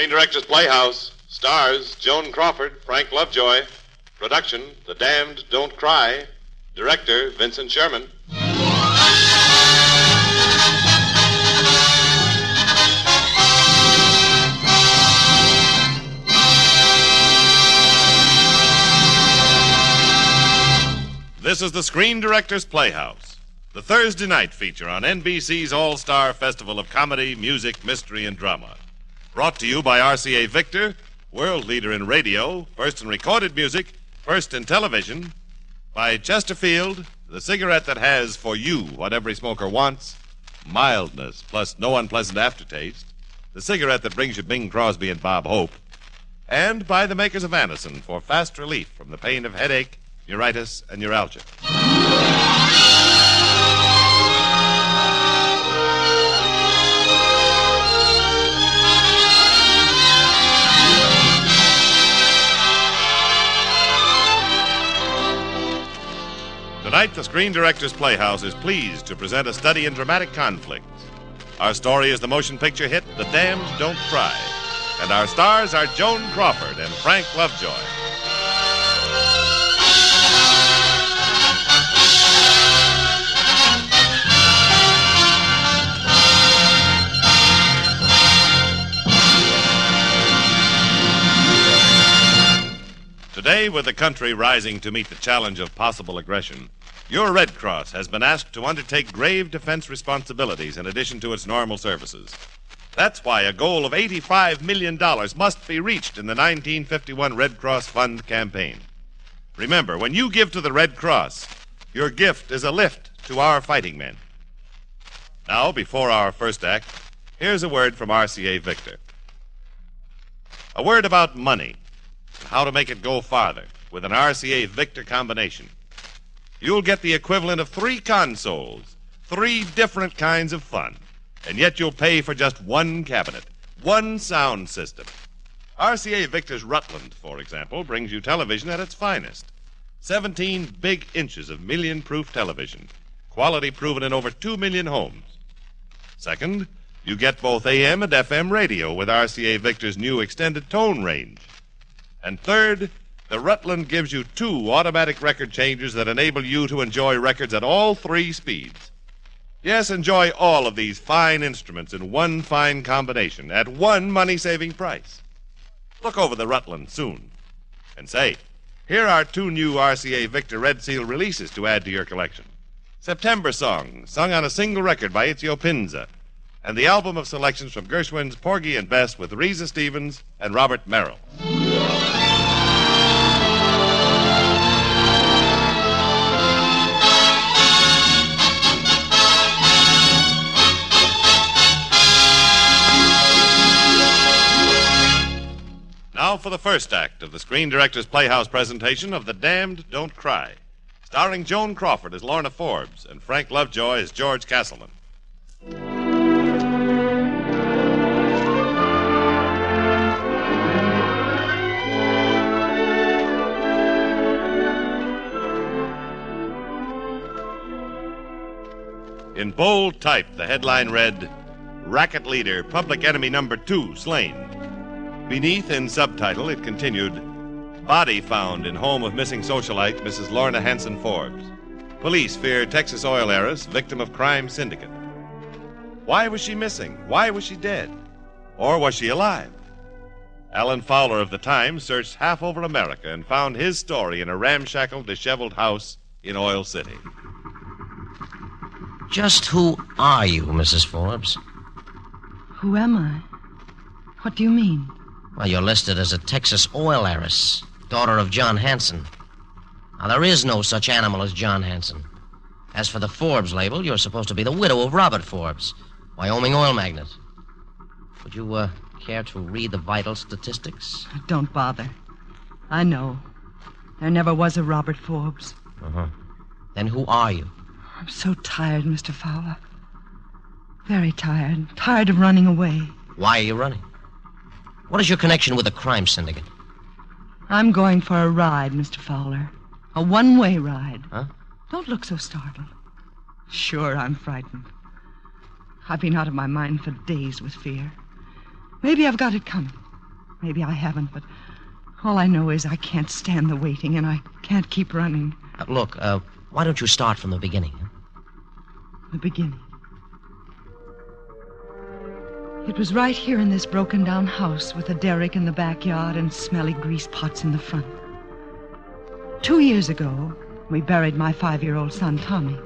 Screen Directors Playhouse. Stars, Joan Crawford, Frank Lovejoy. Production, The Damned Don't Cry. Director, Vincent Sherman. This is the Screen Directors Playhouse, the Thursday night feature on NBC's All-Star Festival of Comedy, Music, Mystery, and Drama. Brought to you by RCA Victor, world leader in radio, first in recorded music, first in television. By Chesterfield, the cigarette that has for you what every smoker wants, mildness plus no unpleasant aftertaste, the cigarette that brings you Bing Crosby and Bob Hope. And by the makers of Anacin for fast relief from the pain of headache, neuritis, and neuralgia. Tonight, the Screen Directors Playhouse is pleased to present a study in dramatic conflict. Our story is the motion picture hit The Damned Don't Cry, and our stars are Joan Crawford and Frank Lovejoy. Today, with the country rising to meet the challenge of possible aggression, your Red Cross has been asked to undertake grave defense responsibilities in addition to its normal services. That's why a goal of $85 million must be reached in the 1951 Red Cross Fund campaign. Remember, when you give to the Red Cross, your gift is a lift to our fighting men. Now, before our first act, here's a word from RCA Victor. A word about money. How to make it go farther with an RCA Victor combination. You'll get the equivalent of 3 consoles, 3 different kinds of fun, and yet you'll pay for just 1 cabinet, 1 sound system. RCA Victor's Rutland, for example, brings you television at its finest. 17 big inches of million-proof television, quality proven in over 2 million homes. Second, you get both AM and FM radio with RCA Victor's new extended tone range. And third, the Rutland gives you 2 automatic record changers that enable you to enjoy records at all 3 speeds. Yes, enjoy all of these fine instruments in 1 fine combination at 1 money-saving price. Look over the Rutland soon. And say, here are 2 new RCA Victor Red Seal releases to add to your collection. September Song, sung on a single record by Itzio Pinza, and the album of selections from Gershwin's Porgy and Bess with Reza Stevens and Robert Merrill. Now for the first act of the Screen Directors Playhouse presentation of The Damned Don't Cry, starring Joan Crawford as Lorna Forbes and Frank Lovejoy as George Castleman. In bold type, the headline read, Racket Leader, Public Enemy Number 2 Slain. Beneath, in subtitle, it continued, Body found in home of missing socialite Mrs. Lorna Hanson Forbes. Police fear Texas oil heiress, victim of crime syndicate. Why was she missing? Why was she dead? Or was she alive? Alan Fowler of the Times searched half over America and found his story in a ramshackle, disheveled house in Oil City. Just who are you, Mrs. Forbes? Who am I? What do you mean? Well, you're listed as a Texas oil heiress, daughter of John Hanson. Now, there is no such animal as John Hanson. As for the Forbes label, you're supposed to be the widow of Robert Forbes, Wyoming oil magnate. Would you, care to read the vital statistics? Don't bother. I know. There never was a Robert Forbes. Uh-huh. Then who are you? I'm so tired, Mr. Fowler. Very tired. Tired of running away. Why are you running? What is your connection with the crime syndicate? I'm going for a ride, Mr. Fowler. A one-way ride. Huh? Don't look so startled. Sure, I'm frightened. I've been out of my mind for days with fear. Maybe I've got it coming. Maybe I haven't, but all I know is I can't stand the waiting, and I can't keep running. Look, why don't you start from the beginning? Huh? The beginning. It was right here in this broken-down house with a derrick in the backyard and smelly grease pots in the front. 2 years ago, we buried my 5-year-old son, Tommy.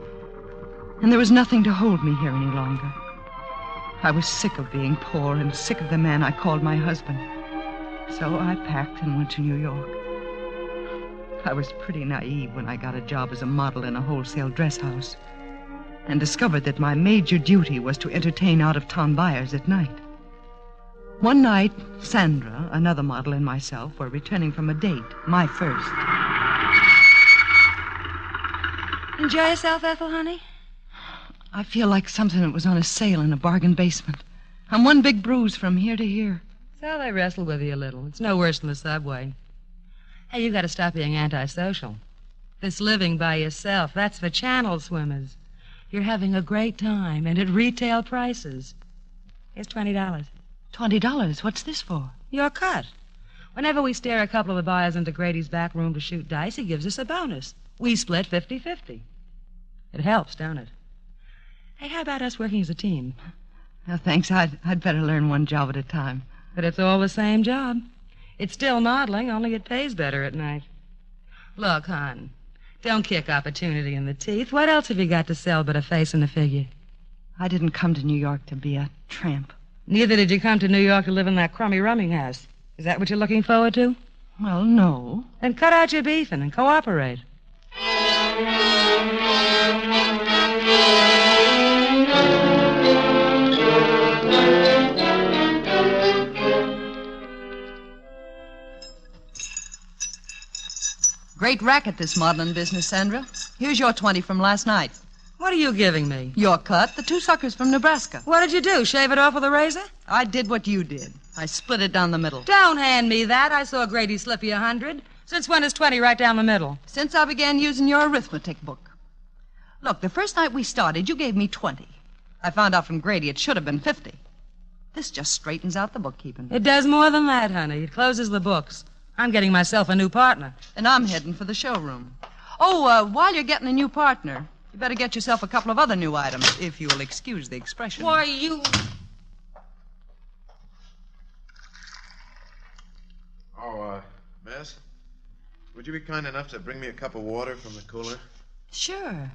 And there was nothing to hold me here any longer. I was sick of being poor and sick of the man I called my husband. So I packed and went to New York. I was pretty naive when I got a job as a model in a wholesale dress house and discovered that my major duty was to entertain out-of-town buyers at night. One night, Sandra, another model, and myself were returning from a date, my first. Enjoy yourself, Ethel, honey? I feel like something that was on a sale in a bargain basement. I'm one big bruise from here to here. So they wrestle with you a little. It's no worse than the subway. Hey, you got to stop being antisocial. This living by yourself, that's for channel swimmers. You're having a great time, and at retail prices. Here's $20. $20? What's this for? Your cut. Whenever we steer a couple of the buyers into Grady's back room to shoot dice, he gives us a bonus. We split 50-50. It helps, don't it? Hey, how about us working as a team? No, thanks. I'd better learn one job at a time. But it's all the same job. It's still modeling, only it pays better at night. Look, hon, don't kick opportunity in the teeth. What else have you got to sell but a face and a figure? I didn't come to New York to be a tramp. Neither did you come to New York to live in that crummy rooming house. Is that what you're looking forward to? Well, no. Then cut out your beefing and cooperate. Great racket, this modeling business, Sandra. Here's your 20 from last night. What are you giving me? Your cut, the 2 suckers from Nebraska. What did you do, shave it off with a razor? I did what you did. I split it down the middle. Don't hand me that. I saw Grady slip you 100. Since when is 20 right down the middle? Since I began using your arithmetic book. Look, the first night we started, you gave me 20. I found out from Grady it should have been 50. This just straightens out the bookkeeping. It does more than that, honey. It closes the books. I'm getting myself a new partner. And I'm heading for the showroom. Oh, while you're getting a new partner, you better get yourself a couple of other new items, if you'll excuse the expression. Why, you... Oh, Miss, would you be kind enough to bring me a cup of water from the cooler? Sure.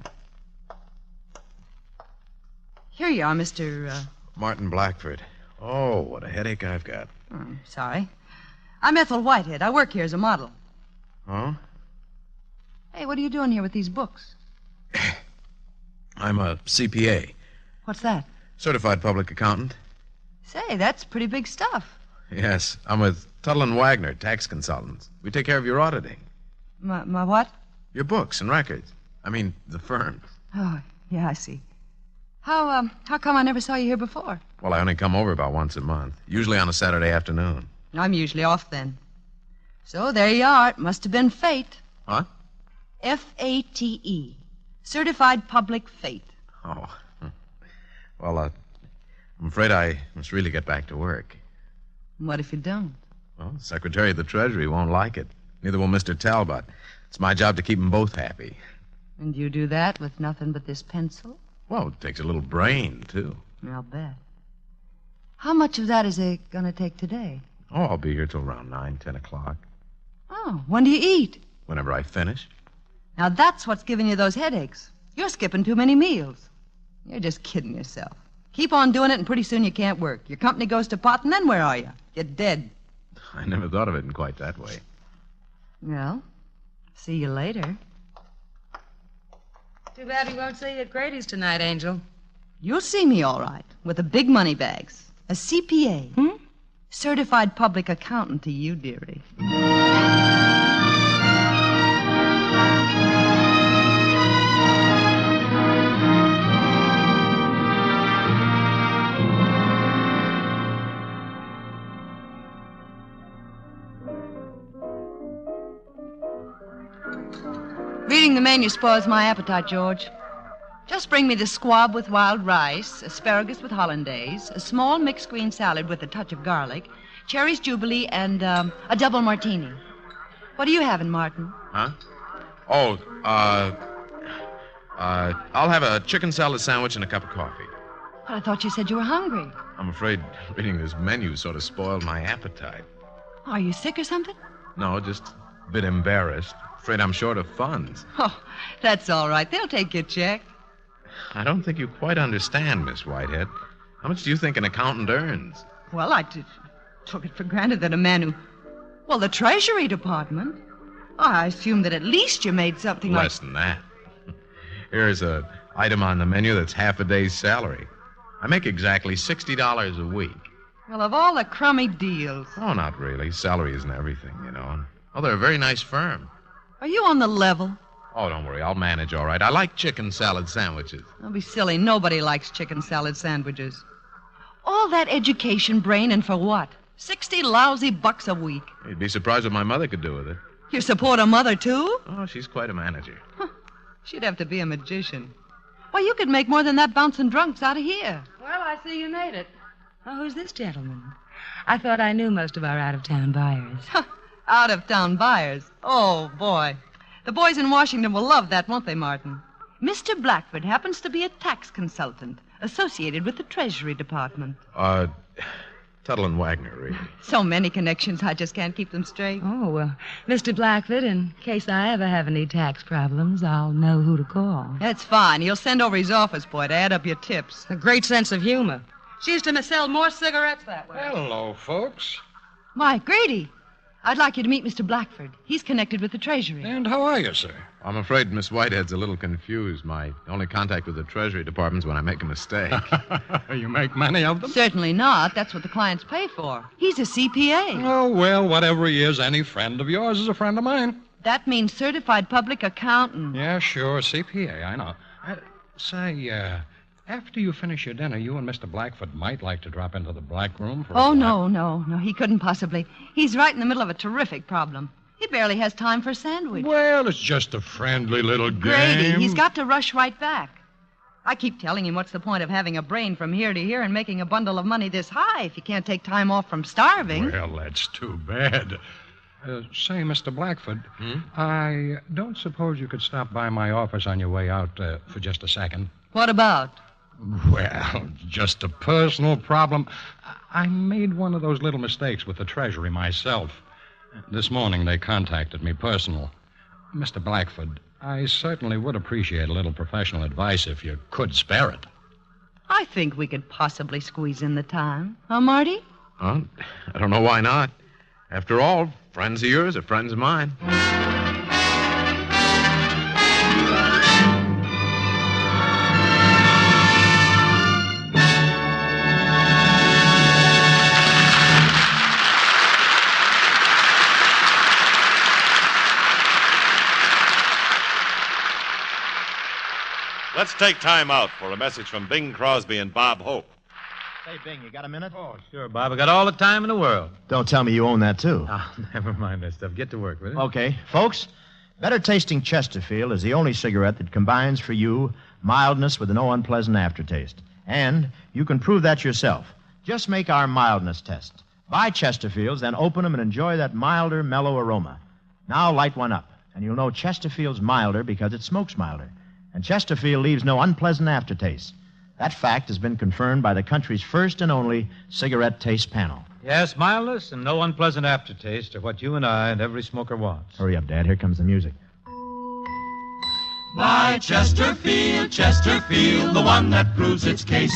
Here you are, Mr. Martin Blackford. Oh, what a headache I've got. Sorry. I'm Ethel Whitehead. I work here as a model. Oh? Hey, what are you doing here with these books? I'm a CPA. What's that? Certified public accountant. Say, that's pretty big stuff. Yes, I'm with Tuttle & Wagner, tax consultants. We take care of your auditing. My what? Your books and records. I mean, the firm. Oh, yeah, I see. How come I never saw you here before? Well, I only come over about once a month, usually on a Saturday afternoon. I'm usually off then. So there you are. It must have been fate. What? F-A-T-E. Certified public fate. Oh. Well, I'm afraid I must really get back to work. What if you don't? Well, the Secretary of the Treasury won't like it. Neither will Mr. Talbot. It's my job to keep them both happy. And you do that with nothing but this pencil? Well, it takes a little brain, too. I'll bet. How much of that is it going to take today? Oh, I'll be here till around 9, 10 o'clock. Oh, when do you eat? Whenever I finish. Now that's what's giving you those headaches. You're skipping too many meals. You're just kidding yourself. Keep on doing it, and pretty soon you can't work. Your company goes to pot, and then where are you? You're dead. I never thought of it in quite that way. Well, see you later. Too bad we won't see you at Grady's tonight, Angel. You'll see me all right, with the big money bags. A CPA. Certified public accountant to you, dearie. Reading the menu spoils my appetite, George. Just bring me the squab with wild rice, asparagus with hollandaise, a small mixed green salad with a touch of garlic, cherries jubilee, and a double martini. What are you having, Martin? Huh? Oh, I'll have a chicken salad sandwich and a cup of coffee. But I thought you said you were hungry. I'm afraid reading this menu sort of spoiled my appetite. Are you sick or something? No, just a bit embarrassed. Afraid I'm short of funds. Oh, that's all right. They'll take your check. I don't think you quite understand, Miss Whitehead. How much do you think an accountant earns? Well, I took it for granted that a man who... Well, the Treasury Department. I assumed that at least you made something Less than that. Here's an item on the menu that's half a day's salary. I make exactly $60 a week. Well, of all the crummy deals. Oh, not really. Salary isn't everything, you know. Oh, they're a very nice firm. Are you on the level? Oh, don't worry. I'll manage all right. I like chicken salad sandwiches. Don't be silly. Nobody likes chicken salad sandwiches. All that education, brain, and for what? 60 lousy bucks a week. You'd be surprised what my mother could do with it. You support a mother, too? Oh, she's quite a manager. She'd have to be a magician. Why, you could make more than that bouncing drunks out of here. Well, I see you made it. Oh, who's this gentleman? I thought I knew most of our out-of-town buyers. Out-of-town buyers. Oh, boy. The boys in Washington will love that, won't they, Martin? Mr. Blackford happens to be a tax consultant associated with the Treasury Department. Tuttle and Wagner, really. So many connections, I just can't keep them straight. Oh, well, Mr. Blackford, in case I ever have any tax problems, I'll know who to call. That's fine. You'll send over his office boy to add up your tips. A great sense of humor. She used to sell more cigarettes that way. Hello, folks. Why, Grady, I'd like you to meet Mr. Blackford. He's connected with the Treasury. And how are you, sir? I'm afraid Miss Whitehead's a little confused. My only contact with the Treasury Department's when I make a mistake. You make many of them? Certainly not. That's what the clients pay for. He's a CPA. Oh, well, whatever he is, any friend of yours is a friend of mine. That means certified public accountant. Yeah, sure, CPA, I know. Say, after you finish your dinner, you and Mr. Blackford might like to drop into the black room for No. He couldn't possibly. He's right in the middle of a terrific problem. He barely has time for a sandwich. Well, it's just a friendly little game. Grady, he's got to rush right back. I keep telling him what's the point of having a brain from here to here and making a bundle of money this high if you can't take time off from starving. Well, that's too bad. Say, Mr. Blackford, I don't suppose you could stop by my office on your way out for just a second. What about? Well, just a personal problem. I made one of those little mistakes with the Treasury myself. This morning they contacted me personal. Mr. Blackford, I certainly would appreciate a little professional advice if you could spare it. I think we could possibly squeeze in the time. Huh, Marty? Well, I don't know why not. After all, friends of yours are friends of mine. Let's take time out for a message from Bing Crosby and Bob Hope. Hey, Bing, you got a minute? Oh, sure, Bob. I got all the time in the world. Don't tell me you own that, too. Oh, never mind that stuff. Get to work with it. Okay. Folks, Better Tasting Chesterfield is the only cigarette that combines for you mildness with no unpleasant aftertaste. And you can prove that yourself. Just make our mildness test. Buy Chesterfields, then open them and enjoy that milder, mellow aroma. Now light one up, and you'll know Chesterfield's milder because it smokes milder. And Chesterfield leaves no unpleasant aftertaste. That fact has been confirmed by the country's first and only cigarette taste panel. Yes, mildness and no unpleasant aftertaste are what you and I and every smoker wants. Hurry up, Dad. Here comes the music. Buy Chesterfield, Chesterfield, the one that proves its case.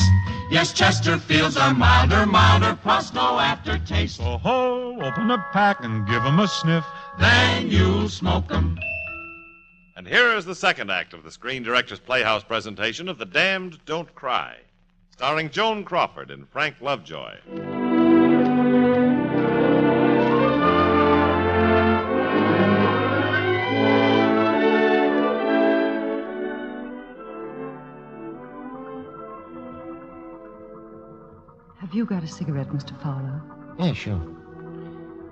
Yes, Chesterfields are milder, plus no aftertaste. So ho, open a pack and give 'em a sniff. Then you'll smoke 'em. And here is the second act of the Screen Directors Playhouse presentation of The Damned Don't Cry, starring Joan Crawford and Frank Lovejoy. Have you got a cigarette, Mr. Fowler? Yeah, sure.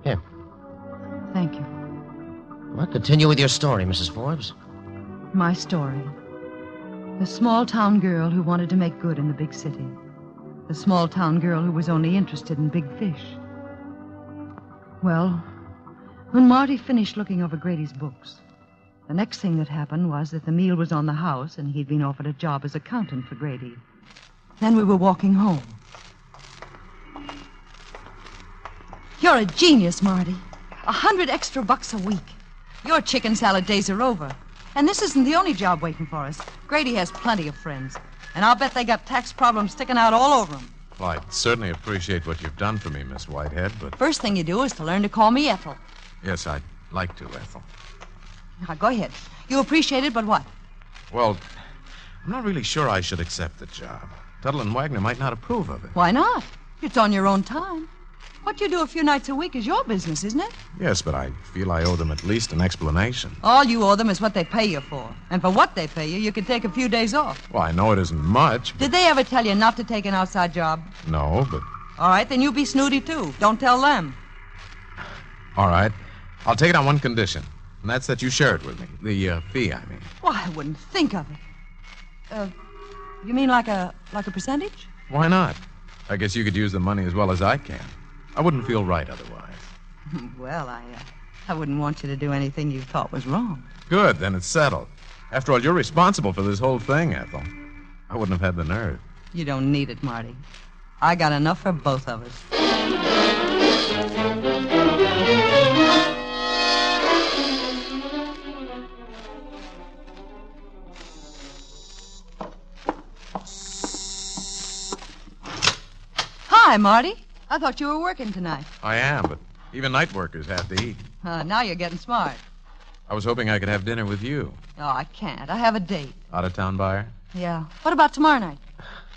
Here. Thank you. Well, continue with your story, Mrs. Forbes. My story. The small-town girl who wanted to make good in the big city. The small-town girl who was only interested in big fish. Well, when Marty finished looking over Grady's books, the next thing that happened was that the meal was on the house and he'd been offered a job as accountant for Grady. Then we were walking home. You're a genius, Marty. 100 extra bucks a week. Your chicken salad days are over. And this isn't the only job waiting for us. Grady has plenty of friends. And I'll bet they got tax problems sticking out all over them. Well, I certainly appreciate what you've done for me, Miss Whitehead, but... First thing you do is to learn to call me Ethel. Yes, I'd like to, Ethel. Now, go ahead. You appreciate it, but what? Well, I'm not really sure I should accept the job. Tuttle and Wagner might not approve of it. Why not? It's on your own time. What you do a few nights a week is your business, isn't it? Yes, but I feel I owe them at least an explanation. All you owe them is what they pay you for. And for what they pay you, you can take a few days off. Well, I know it isn't much, but... Did they ever tell you not to take an outside job? No, but... All right, then you be snooty, too. Don't tell them. All right. I'll take it on one condition, and that's that you share it with me. The fee, I mean. Why, I wouldn't think of it. You mean like a percentage? Why not? I guess you could use the money as well as I can. I wouldn't feel right otherwise. Well, I wouldn't want you to do anything you thought was wrong. Good, then it's settled. After all, you're responsible for this whole thing, Ethel. I wouldn't have had the nerve. You don't need it, Marty. I got enough for both of us. Hi, Marty. I thought you were working tonight. I am, but even night workers have to eat. Now you're getting smart. I was hoping I could have dinner with you. Oh, I can't. I have a date. Out-of-town buyer? Yeah. What about tomorrow night?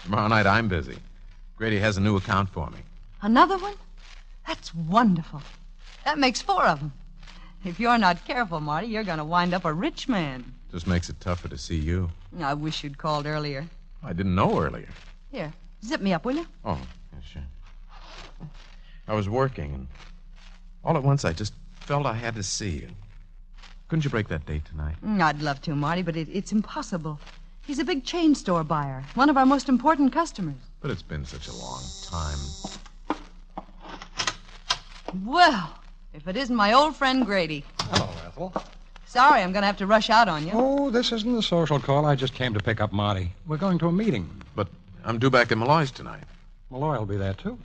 Tomorrow night I'm busy. Grady has a new account for me. Another one? That's wonderful. That makes 4 of them. If you're not careful, Marty, you're going to wind up a rich man. Just makes it tougher to see you. I wish you'd called earlier. I didn't know earlier. Here, zip me up, will you? Oh, yeah, sure. I was working, and all at once I just felt I had to see you. Couldn't you break that date tonight? I'd love to, Marty, but it's impossible. He's a big chain store buyer, one of our most important customers. But it's been such a long time. Well, if it isn't my old friend Grady. Hello, Ethel. Sorry, I'm going to have to rush out on you. Oh, this isn't a social call. I just came to pick up Marty. We're going to a meeting. But I'm due back in Malloy's tonight. Malloy will be there, too.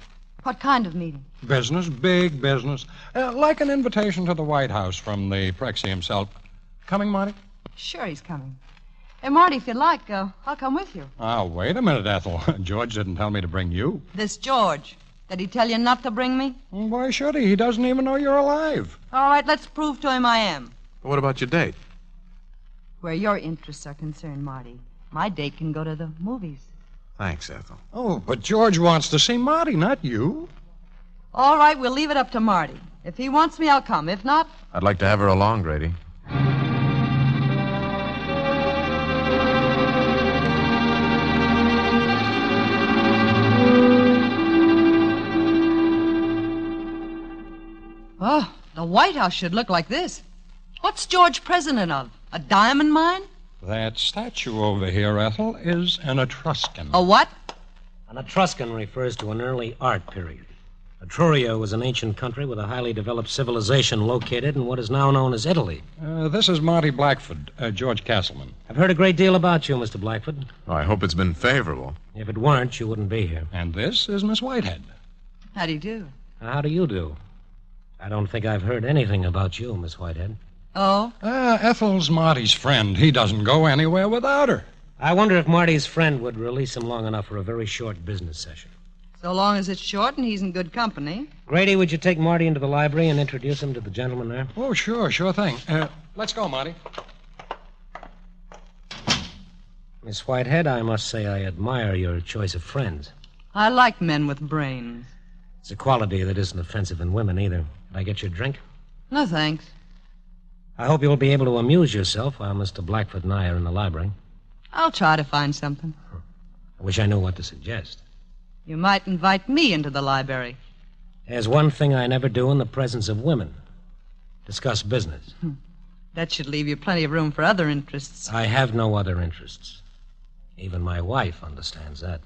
What kind of meeting? Business, big business. Like an invitation to the White House from the Prexy himself. Coming, Marty? Sure, he's coming. Hey, Marty, if you'd like, I'll come with you. Oh, wait a minute, Ethel. George didn't tell me to bring you. This George. Did he tell you not to bring me? Why should he? He doesn't even know you're alive. All right, let's prove to him I am. But what about your date? Where your interests are concerned, Marty, my date can go to the movies. Thanks, Ethel. Oh, but George wants to see Marty, not you. All right, we'll leave it up to Marty. If he wants me, I'll come. If not... I'd like to have her along, Grady. Oh, the White House should look like this. What's George president of? A diamond mine? That statue over here, Ethel, is an Etruscan. A what? An Etruscan refers to an early art period. Etruria was an ancient country with a highly developed civilization located in what is now known as Italy. This is Marty Blackford, George Castleman. I've heard a great deal about you, Mr. Blackford. Oh, I hope it's been favorable. If it weren't, you wouldn't be here. And this is Miss Whitehead. How do you do? How do you do? I don't think I've heard anything about you, Miss Whitehead. Oh? Ethel's Marty's friend. He doesn't go anywhere without her. I wonder if Marty's friend would release him long enough for a very short business session. So long as it's short and he's in good company. Grady, would you take Marty into the library and introduce him to the gentleman there? Oh, sure thing. Let's go, Marty. Miss Whitehead, I must say I admire your choice of friends. I like men with brains. It's a quality that isn't offensive in women either. Can I get you a drink? No, thanks. I hope you'll be able to amuse yourself while Mr. Blackford and I are in the library. I'll try to find something. I wish I knew what to suggest. You might invite me into the library. There's one thing I never do in the presence of women. Discuss business. That should leave you plenty of room for other interests. I have no other interests. Even my wife understands that.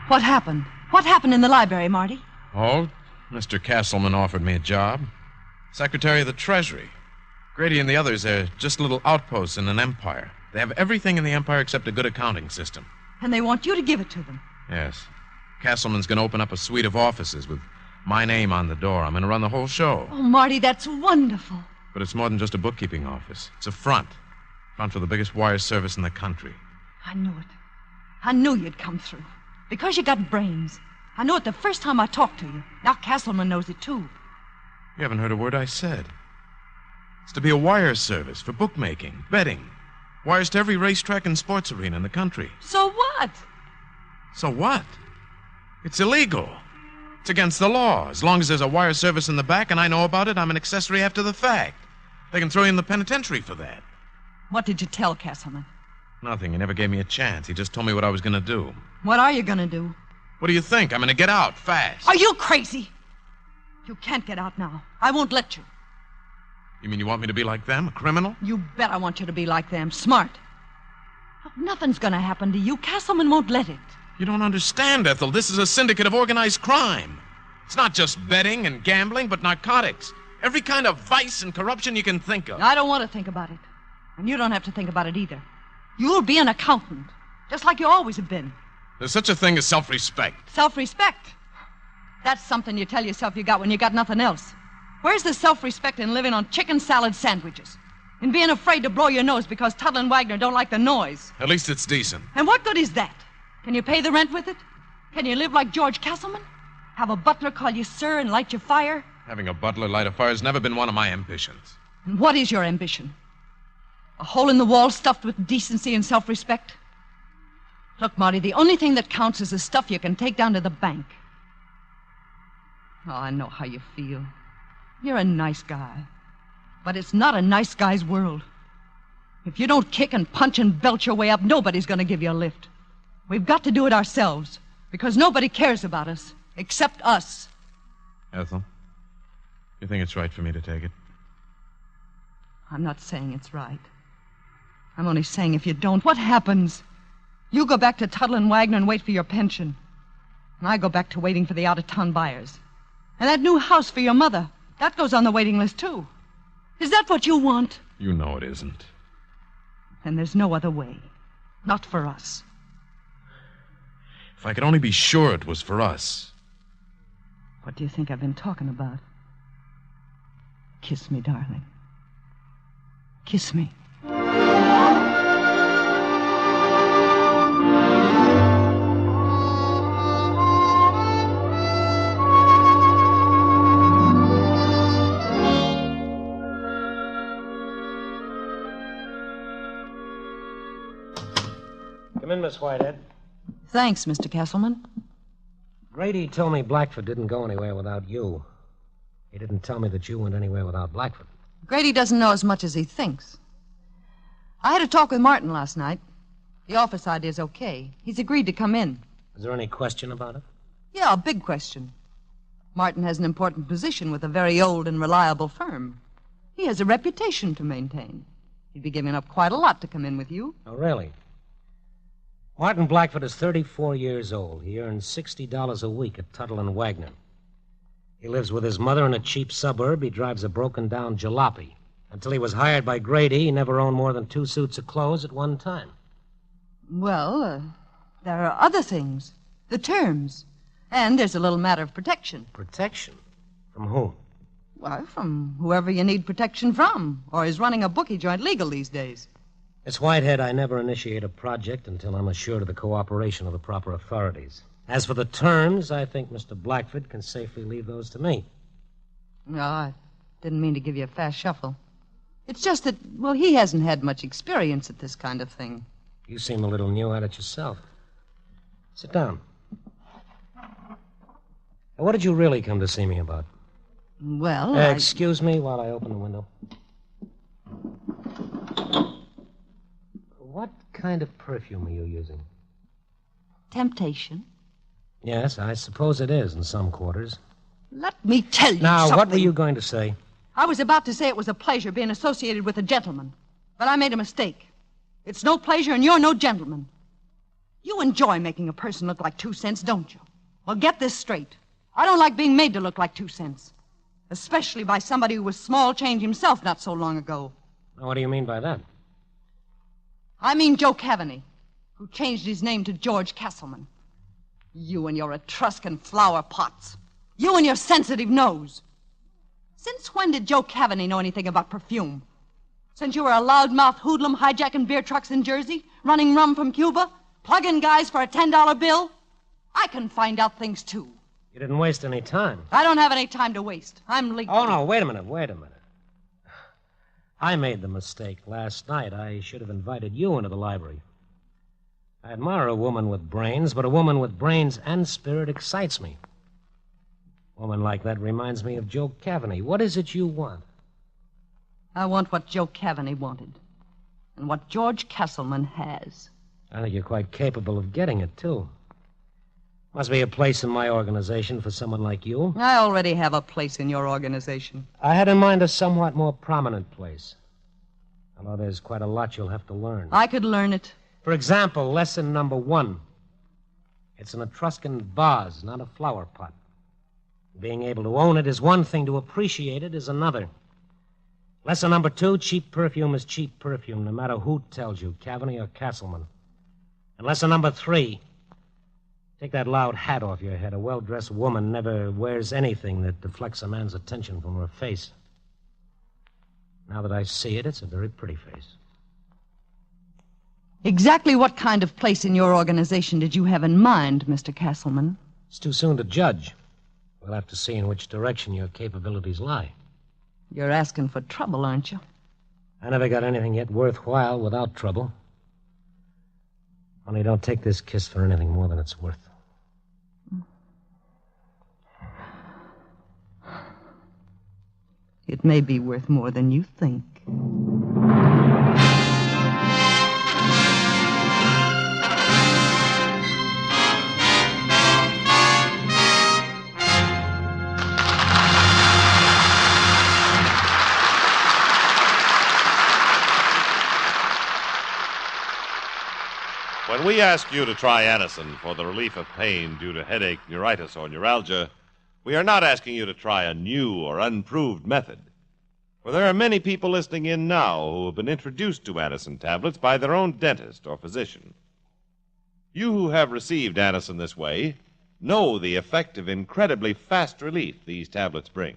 What happened? What happened in the library, Marty? Oh, Mr. Castleman offered me a job. Secretary of the Treasury. Grady and the others are just little outposts in an empire. They have everything in the empire except a good accounting system. And they want you to give it to them. Yes. Castleman's going to open up a suite of offices with my name on the door. I'm going to run the whole show. Oh, Marty, that's wonderful. But it's more than just a bookkeeping office. It's a front. Front for the biggest wire service in the country. I knew it. I knew you'd come through. Because you got brains. I knew it the first time I talked to you. Now Castleman knows it, too. You haven't heard a word I said. It's to be a wire service for bookmaking, betting. Wires to every racetrack and sports arena in the country. So what? So what? It's illegal. It's against the law. As long as there's a wire service in the back and I know about it, I'm an accessory after the fact. They can throw you in the penitentiary for that. What did you tell Castleman? Nothing. He never gave me a chance. He just told me what I was going to do. What are you going to do? What do you think? I'm going to get out fast. Are you crazy? You can't get out now. I won't let you. You mean you want me to be like them, a criminal? You bet I want you to be like them, smart. Look, nothing's going to happen to you. Castleman won't let it. You don't understand, Ethel. This is a syndicate of organized crime. It's not just betting and gambling, but narcotics. Every kind of vice and corruption you can think of. I don't want to think about it. And you don't have to think about it either. You'll be an accountant, just like you always have been. There's such a thing as self-respect. Self-respect? That's something you tell yourself you got when you got nothing else. Where's the self-respect in living on chicken salad sandwiches? In being afraid to blow your nose because Tuttle and Wagner don't like the noise? At least it's decent. And what good is that? Can you pay the rent with it? Can you live like George Castleman? Have a butler call you sir and light your fire? Having a butler light a fire has never been one of my ambitions. And what is your ambition? A hole in the wall stuffed with decency and self-respect? Look, Marty, the only thing that counts is the stuff you can take down to the bank. Oh, I know how you feel. You're a nice guy. But it's not a nice guy's world. If you don't kick and punch and belch your way up, nobody's going to give you a lift. We've got to do it ourselves, because nobody cares about us, except us. Ethel, you think it's right for me to take it? I'm not saying it's right. I'm only saying if you don't, what happens? You go back to Tuttle and Wagner and wait for your pension. And I go back to waiting for the out-of-town buyers. And that new house for your mother, that goes on the waiting list, too. Is that what you want? You know it isn't. Then there's no other way. Not for us. If I could only be sure it was for us. What do you think I've been talking about? Kiss me, darling. Kiss me. Come in, Miss Whitehead. Thanks, Mr. Castleman. Grady told me Blackford didn't go anywhere without you. He didn't tell me that you went anywhere without Blackford. Grady doesn't know as much as he thinks. I had a talk with Martin last night. The office idea's okay. He's agreed to come in. Is there any question about it? Yeah, a big question. Martin has an important position with a very old and reliable firm. He has a reputation to maintain. He'd be giving up quite a lot to come in with you. Oh, really? Martin Blackford is 34 years old. He earns $60 a week at Tuttle and Wagner. He lives with his mother in a cheap suburb. He drives a broken-down jalopy. Until he was hired by Grady, he never owned more than 2 suits of clothes at one time. Well, there are other things. The terms. And there's a little matter of protection. Protection? From whom? Well, from whoever you need protection from, or is running a bookie joint legal these days. Miss Whitehead, I never initiate a project until I'm assured of the cooperation of the proper authorities. As for the terms, I think Mr. Blackford can safely leave those to me. No, I didn't mean to give you a fast shuffle. It's just that, well, he hasn't had much experience at this kind of thing. You seem a little new at it yourself. Sit down. Now, what did you really come to see me about? Well, Excuse me while I open the window. What kind of perfume are you using? Temptation. Yes, I suppose it is in some quarters. Let me tell you Now, something. what were you going to say? I was about to say it was a pleasure being associated with a gentleman, but I made a mistake. It's no pleasure, and you're no gentleman. You enjoy making a person look like 2 cents, don't you? Well, get this straight. I don't like being made to look like 2 cents, especially by somebody who was small change himself not so long ago. Now, what do you mean by that? I mean Joe Cavaney, who changed his name to George Castleman. You and your Etruscan flower pots. You and your sensitive nose. Since when did Joe Cavaney know anything about perfume? Since you were a loudmouth hoodlum hijacking beer trucks in Jersey, running rum from Cuba, plugging guys for a $10 bill? I can find out things, too. You didn't waste any time. I don't have any time to waste. I'm leaving. Oh, no, wait a minute. I made the mistake last night. I should have invited you into the library. I admire a woman with brains, but a woman with brains and spirit excites me. A woman like that reminds me of Joe Cavaney. What is it you want? I want what Joe Cavaney wanted, and what George Castleman has. I think you're quite capable of getting it, too. Must be a place in my organization for someone like you. I already have a place in your organization. I had in mind a somewhat more prominent place. Although there's quite a lot you'll have to learn. I could learn it. For example, lesson number 1. It's an Etruscan vase, not a flower pot. Being able to own it is one thing. To appreciate it is another. Lesson number 2, cheap perfume is cheap perfume, no matter who tells you, Cavaney or Castleman. And lesson number 3, take that loud hat off your head. A well-dressed woman never wears anything that deflects a man's attention from her face. Now that I see it, it's a very pretty face. Exactly what kind of place in your organization did you have in mind, Mr. Castleman? It's too soon to judge. We'll have to see in which direction your capabilities lie. You're asking for trouble, aren't you? I never got anything yet worthwhile without trouble. Only don't take this kiss for anything more than it's worth. It may be worth more than you think. When we ask you to try Anacin for the relief of pain due to headache, neuritis, or neuralgia, we are not asking you to try a new or unproved method. For there are many people listening in now who have been introduced to Anacin tablets by their own dentist or physician. You who have received Anacin this way know the effective, incredibly fast relief these tablets bring.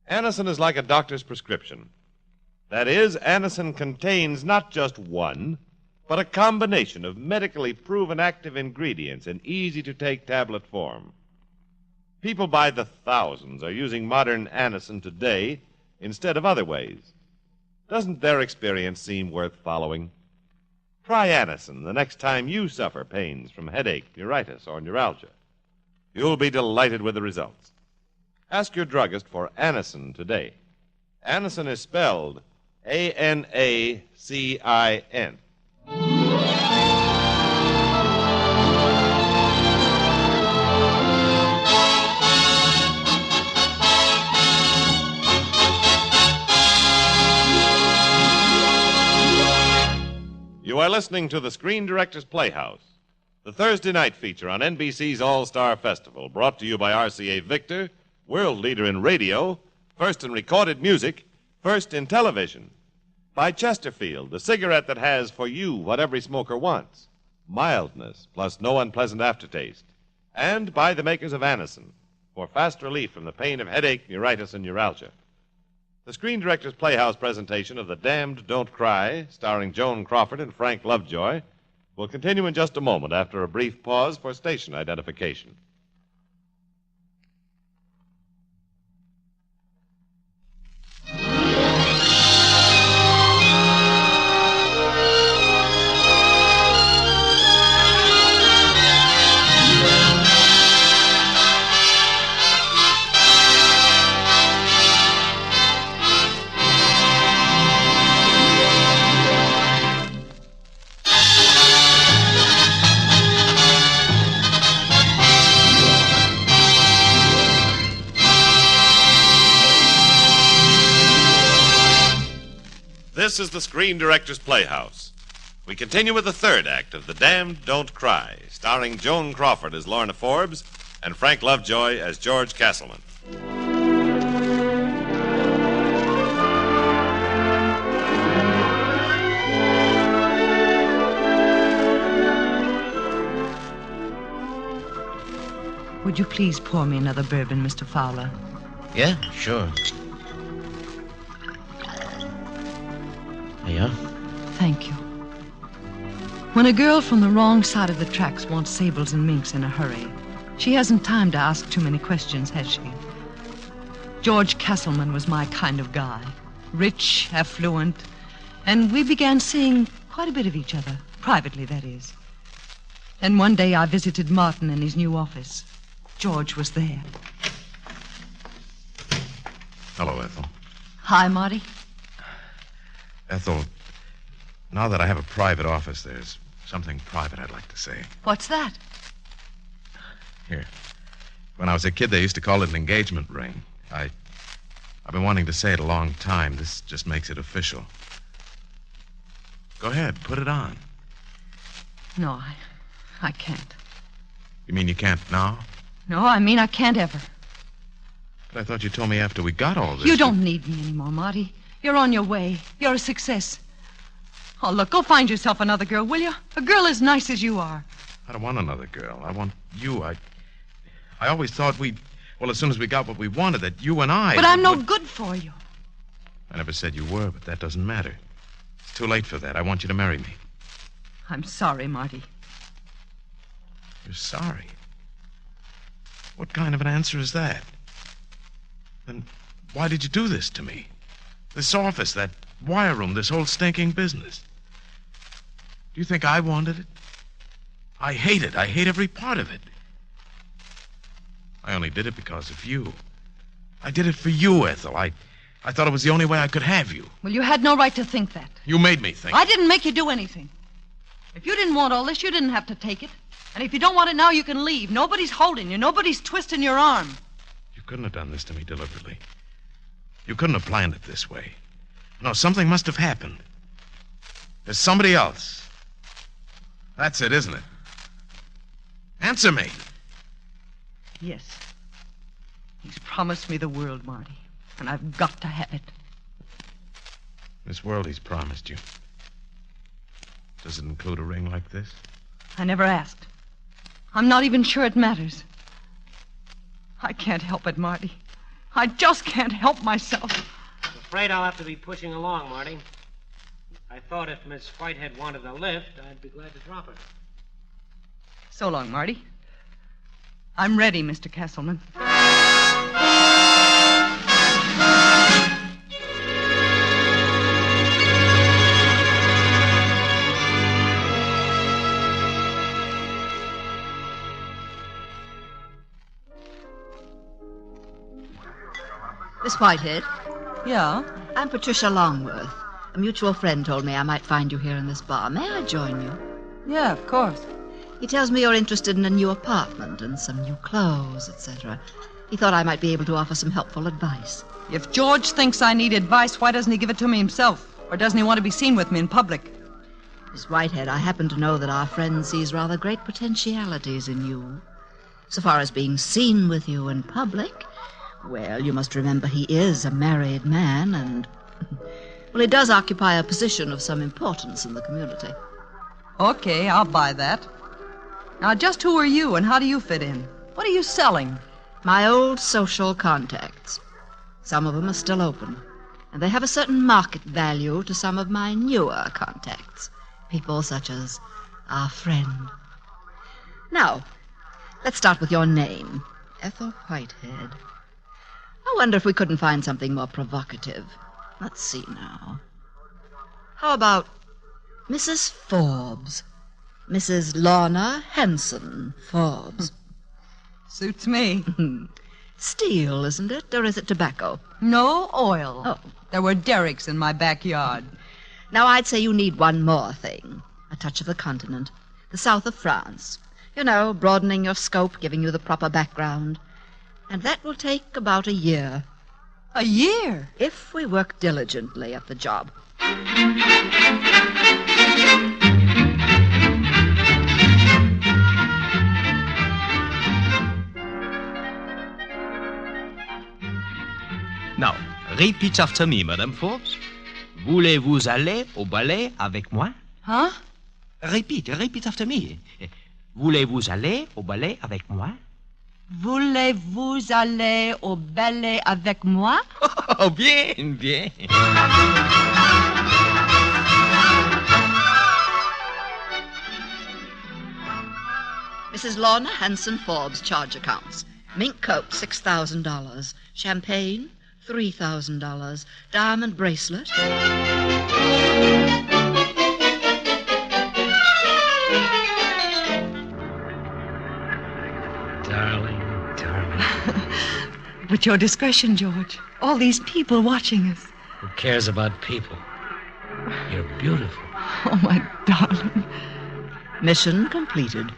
Anacin is like a doctor's prescription. That is, Anacin contains not just one, but a combination of medically proven active ingredients in easy-to-take tablet form. People by the thousands are using modern Anacin today instead of other ways. Doesn't their experience seem worth following? Try Anacin the next time you suffer pains from headache, neuritis, or neuralgia. You'll be delighted with the results. Ask your druggist for Anacin today. Anacin is spelled A-N-A-C-I-N. You are listening to the Screen Directors Playhouse, the Thursday night feature on NBC's All-Star Festival, brought to you by RCA Victor, world leader in radio, first in recorded music, first in television. By Chesterfield, the cigarette that has for you what every smoker wants, mildness plus no unpleasant aftertaste. And by the makers of Anacin, for fast relief from the pain of headache, neuritis, and neuralgia. The Screen Directors Playhouse presentation of The Damned Don't Cry, starring Joan Crawford and Frank Lovejoy, will continue in just a moment after a brief pause for station identification. This is the Screen Director's Playhouse. We continue with the third act of The Damned Don't Cry, starring Joan Crawford as Lorna Forbes and Frank Lovejoy as George Castleman. Would you please pour me another bourbon, Mr. Fowler? Yeah, sure. There you are. Thank you. When a girl from the wrong side of the tracks wants sables and minks in a hurry, she hasn't time to ask too many questions, has she? George Castleman was my kind of guy. Rich, affluent, and we began seeing quite a bit of each other, privately, that is. And one day I visited Martin in his new office. George was there. Hello, Ethel. Hi, Marty. Ethel, now that I have a private office, there's something private I'd like to say. What's that? Here. When I was a kid, they used to call it an engagement ring. I've been wanting to say it a long time. This just makes it official. Go ahead, put it on. No, I can't. You mean you can't now? No, I mean I can't ever. But I thought you told me after we got all this. You don't need me anymore, Marty. You're on your way. You're a success. Oh, look, go find yourself another girl, will you? A girl as nice as you are. I don't want another girl. I want you. I always thought well, as soon as we got what we wanted, that you and I... But I'm no good for you. I never said you were, but that doesn't matter. It's too late for that. I want you to marry me. I'm sorry, Marty. You're sorry? What kind of an answer is that? Then why did you do this to me? This office, that wire room, this whole stinking business. Do you think I wanted it? I hate it. I hate every part of it. I only did it because of you. I did it for you, Ethel. I thought it was the only way I could have you. Well, you had no right to think that. You made me think. I didn't make you do anything. If you didn't want all this, you didn't have to take it. And if you don't want it now, you can leave. Nobody's holding you. Nobody's twisting your arm. You couldn't have done this to me deliberately. You couldn't have planned it this way. No, something must have happened. There's somebody else. That's it, isn't it? Answer me. Yes. He's promised me the world, Marty. And I've got to have it. This world he's promised you. Does it include a ring like this? I never asked. I'm not even sure it matters. I can't help it, Marty. I just can't help myself. I'm afraid I'll have to be pushing along, Marty. I thought if Miss Whitehead wanted a lift, I'd be glad to drop her. So long, Marty. I'm ready, Mr. Castleman. Miss Whitehead? Yeah? I'm Patricia Longworth. A mutual friend told me I might find you here in this bar. May I join you? Yeah, of course. He tells me you're interested in a new apartment and some new clothes, etc. He thought I might be able to offer some helpful advice. If George thinks I need advice, why doesn't he give it to me himself? Or doesn't he want to be seen with me in public? Miss Whitehead, I happen to know that our friend sees rather great potentialities in you. So far as being seen with you in public, well, you must remember he is a married man and... well, he does occupy a position of some importance in the community. Okay, I'll buy that. Now, just who are you and how do you fit in? What are you selling? My old social contacts. Some of them are still open, and they have a certain market value to some of my newer contacts. People such as our friend. Now, let's start with your name. Ethel Whitehead. I wonder if we couldn't find something more provocative. Let's see now. How about Mrs. Forbes? Mrs. Lorna Hanson Forbes. Suits me. Steel, isn't it? Or is it tobacco? No oil. Oh. There were derricks in my backyard. Now, I'd say you need one more thing. A touch of the continent. The south of France. You know, broadening your scope, giving you the proper background. And that will take about a year. A year? If we work diligently at the job. Now, repeat after me, Madame Forbes. Voulez-vous aller au ballet avec moi? Huh? Repeat after me. Voulez-vous aller au ballet avec moi? Voulez-vous aller au ballet avec moi? Oh, bien. Mrs. Lorna Hanson Forbes, charge accounts. Mink coat, $6,000. Champagne, $3,000. Diamond bracelet. Darling. But your discretion, George. All these people watching us. Who cares about people? You're beautiful. Oh, my darling. Mission completed.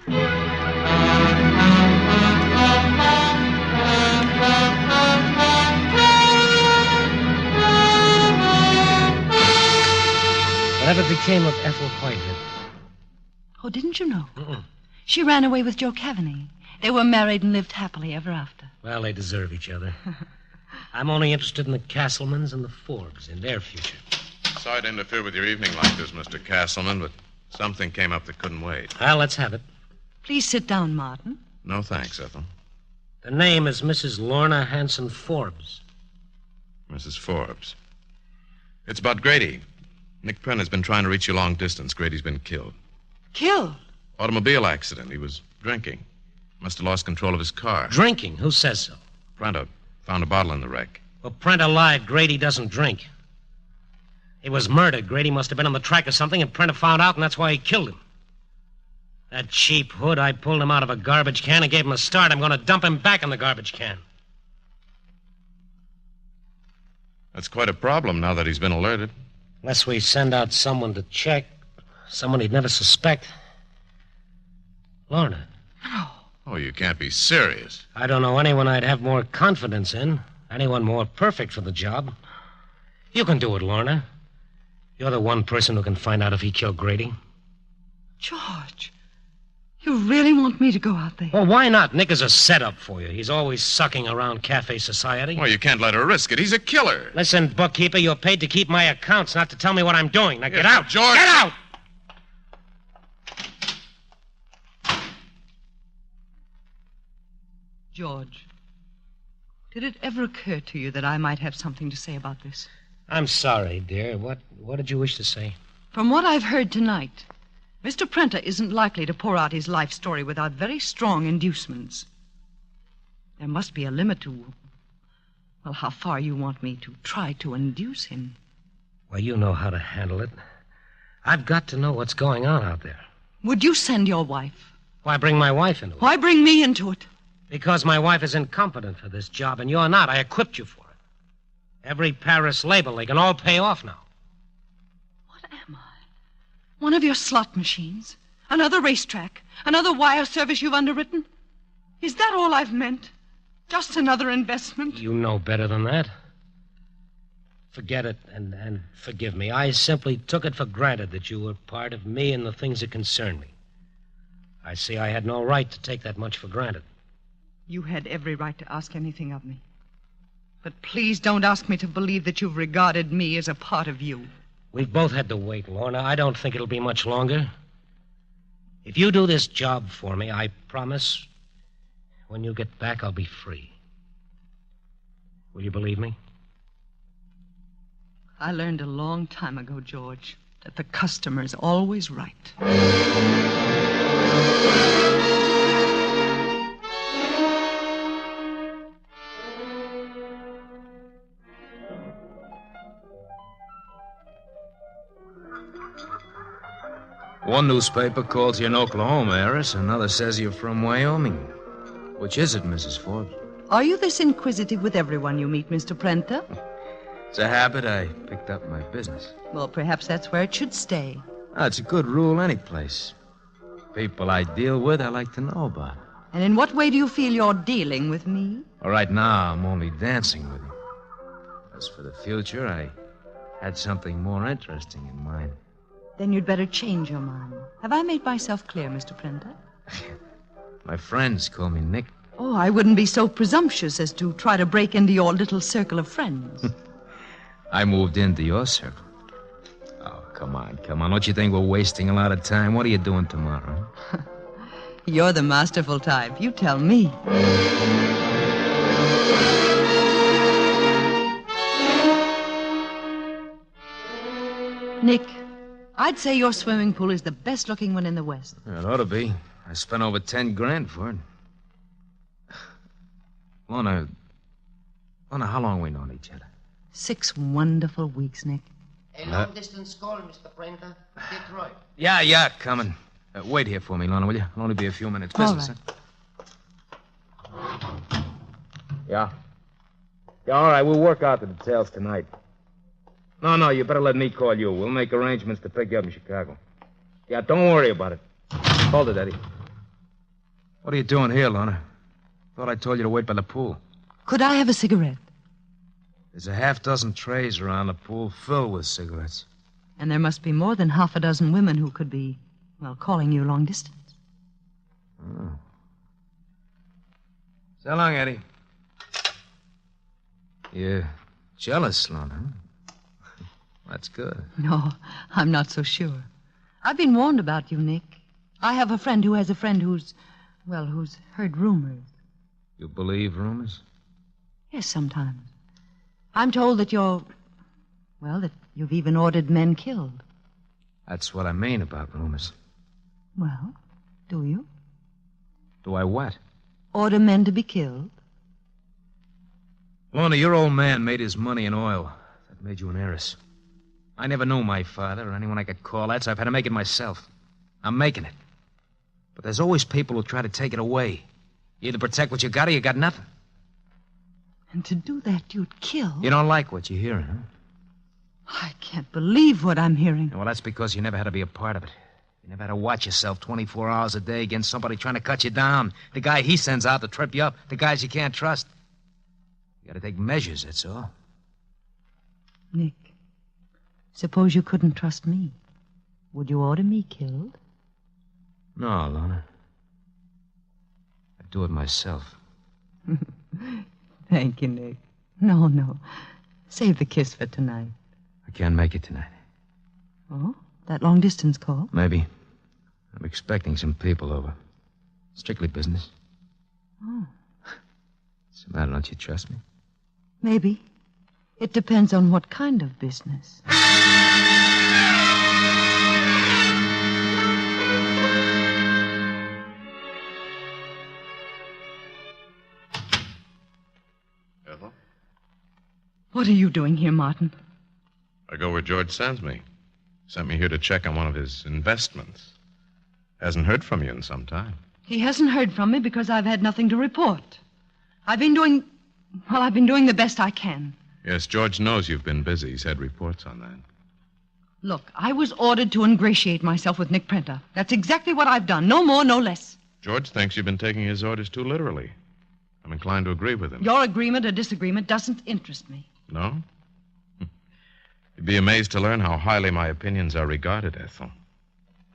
Whatever became of Ethel Whitehead? Oh, didn't you know? Mm-mm. She ran away with Joe Cavaney. They were married and lived happily ever after. Well, they deserve each other. I'm only interested in the Castlemans and the Forbes, in their future. Sorry to interfere with your evening like this, Mr. Castleman, but something came up that couldn't wait. Well, let's have it. Please sit down, Martin. No thanks, Ethel. The name is Mrs. Lorna Hanson Forbes. Mrs. Forbes. It's about Grady. Nick Prent has been trying to reach you long distance. Grady's been killed. Killed? Automobile accident. He was drinking. Must have lost control of his car. Drinking? Who says so? Prenta found a bottle in the wreck. Well, Prenta lied. Grady doesn't drink. He was murdered. Grady must have been on the track of something, and Prenta found out, and that's why he killed him. That cheap hood, I pulled him out of a garbage can and gave him a start. I'm going to dump him back in the garbage can. That's quite a problem now that he's been alerted. Unless we send out someone to check. Someone he'd never suspect. Lorna. Oh, you can't be serious. I don't know anyone I'd have more confidence in. Anyone more perfect for the job. You can do it, Lorna. You're the one person who can find out if he killed Grady. George, you really want me to go out there? Well, why not? Nick is a setup for you. He's always sucking around cafe society. Well, you can't let her risk it. He's a killer. Listen, bookkeeper, you're paid to keep my accounts, not to tell me what I'm doing. Now get Yes, out. George. Get out! George, did it ever occur to you that I might have something to say about this? I'm sorry, dear. What did you wish to say? From what I've heard tonight, Mr. Prenta isn't likely to pour out his life story without very strong inducements. There must be a limit to, well, how far you want me to try to induce him. Well, you know how to handle it. I've got to know what's going on out there. Would you send your wife? Why bring my wife into it? Why bring me into it? Because my wife is incompetent for this job, and you're not. I equipped you for it. Every Paris label, they can all pay off now. What am I? One of your slot machines? Another racetrack? Another wire service you've underwritten? Is that all I've meant? Just another investment? You know better than that. Forget it and forgive me. I simply took it for granted that you were part of me and the things that concern me. I see I had no right to take that much for granted. You had every right to ask anything of me. But please don't ask me to believe that you've regarded me as a part of you. We've both had to wait, Lorna. I don't think it'll be much longer. If you do this job for me, I promise when you get back, I'll be free. Will you believe me? I learned a long time ago, George, that the customer's always right. One newspaper calls you an Oklahoma heiress, another says you're from Wyoming. Which is it, Mrs. Forbes? Are you this inquisitive with everyone you meet, Mr. Prenta? It's a habit I picked up in my business. Well, perhaps that's where it should stay. It's a good rule any place. People I deal with, I like to know about. And in what way do you feel you're dealing with me? Well, right now, I'm only dancing with you. As for the future, I had something more interesting in mind. Then you'd better change your mind. Have I made myself clear, Mr. Prenter? My friends call me Nick. Oh, I wouldn't be so presumptuous as to try to break into your little circle of friends. I moved into your circle. Oh, come on. Don't you think we're wasting a lot of time? What are you doing tomorrow? You're the masterful type. You tell me. Nick, I'd say your swimming pool is the best-looking one in the West. It ought to be. I spent over 10 grand for it. Lorna, how long we known each other? 6 wonderful weeks, Nick. A long-distance call, Mr. Prenter. Detroit. Yeah, coming. Wait here for me, Lorna, will you? It'll only be a few minutes. Business, All huh? Yeah, all right, we'll work out the details tonight. No, you better let me call you. We'll make arrangements to pick you up in Chicago. Yeah, don't worry about it. Hold it, Eddie. What are you doing here, Lorna? Thought I told you to wait by the pool. Could I have a cigarette? There's a half dozen trays around the pool filled with cigarettes. And there must be more than half a dozen women who could be, well, calling you long distance. Oh. So long, Eddie. You're jealous, Lorna, huh? That's good. No, I'm not so sure. I've been warned about you, Nick. I have a friend who has a friend who's heard rumors. You believe rumors? Yes, sometimes. I'm told that that you've even ordered men killed. That's what I mean about rumors. Well, do you? Do I what? Order men to be killed? Lorna, your old man made his money in oil. That made you an heiress. I never knew my father or anyone I could call that, so I've had to make it myself. I'm making it. But there's always people who try to take it away. You either protect what you got or you got nothing. And to do that, you'd kill? You don't like what you're hearing, huh? I can't believe what I'm hearing. Well, that's because you never had to be a part of it. You never had to watch yourself 24 hours a day against somebody trying to cut you down. The guy he sends out to trip you up. The guys you can't trust. You gotta take measures, that's all. Nick, suppose you couldn't trust me. Would you order me killed? No, Lorna. I'd do it myself. Thank you, Nick. No. Save the kiss for tonight. I can't make it tonight. Oh? That long-distance call? Maybe. I'm expecting some people over. Strictly business. Oh. What's the matter? Don't you trust me? Maybe. It depends on what kind of business. Ethel? What are you doing here, Martin? I go where George sends me. Sent me here to check on one of his investments. Hasn't heard from you in some time. He hasn't heard from me because I've had nothing to report. I've been doing the best I can. Yes, George knows you've been busy. He's had reports on that. Look, I was ordered to ingratiate myself with Nick Prenter. That's exactly what I've done. No more, no less. George thinks you've been taking his orders too literally. I'm inclined to agree with him. Your agreement or disagreement doesn't interest me. No? You'd be amazed to learn how highly my opinions are regarded, Ethel.